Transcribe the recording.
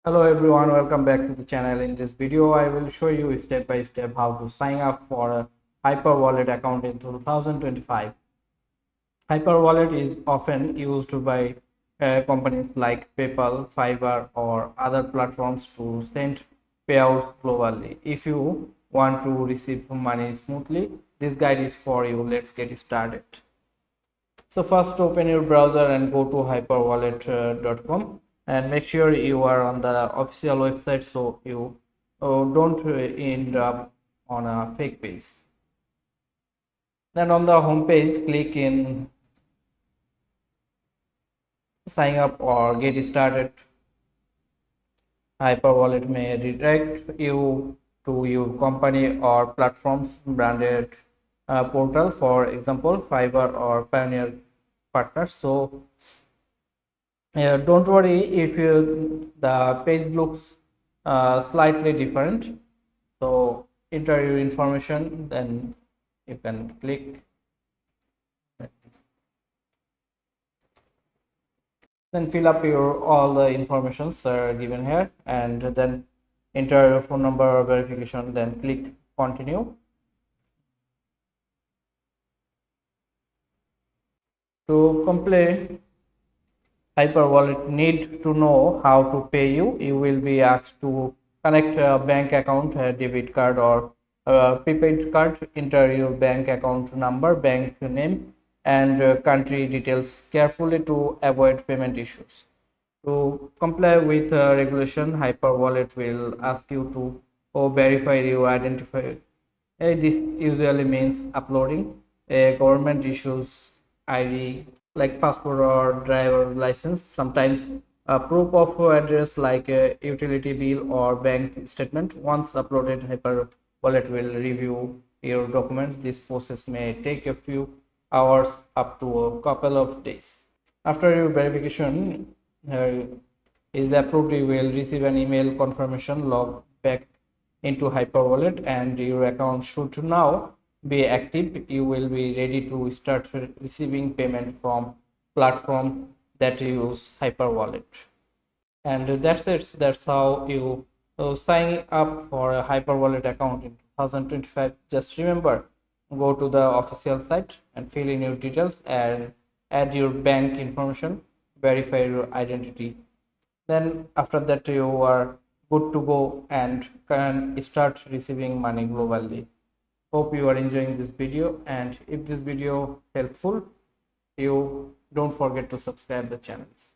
Hello everyone, welcome back to the channel. In this video, I will show you step by step how to sign up for a Hyperwallet account in 2025. Hyperwallet is often used by companies like PayPal, Fiverr, or other platforms to send payouts globally. If you want to receive money smoothly, this guide is for you. Let's get started. So first open your browser and go to hyperwallet.com and make sure you are on the official website so you don't end up on a fake page. Then on the home page, click in sign up or get started. Hyperwallet may redirect you to your company or platform's branded portal, for example, Fiverr or Pioneer partners. So don't worry if the page looks slightly different. So enter your information, then you can click. Then fill up your all the informations given here, and then enter your phone number verification. Then click continue. To complete Hyperwallet need to know how to pay you. You will be asked to connect a bank account, a debit card or a prepaid card. Enter your bank account number, bank name, and country details carefully to avoid payment issues. To comply with regulation, Hyperwallet will ask you to verify your identity. This usually means uploading a government issues ID like passport or driver license, sometimes a proof of address like a utility bill or bank statement. Once uploaded, Hyperwallet will review your documents. This process may take a few hours up to a couple of days. After your verification uh, is approved, you will receive an email confirmation log back into Hyperwallet, and your account should now be active. You will be ready to start receiving payment from platform that use Hyperwallet. And that's it. That's how you sign up for a Hyperwallet account in 2025. Just remember, go to the official site and fill in your details and add your bank information, verify your identity. Then after that, you are good to go and can start receiving money globally. Hope you are enjoying this video, and if this video helpful, you don't forget to subscribe the channels.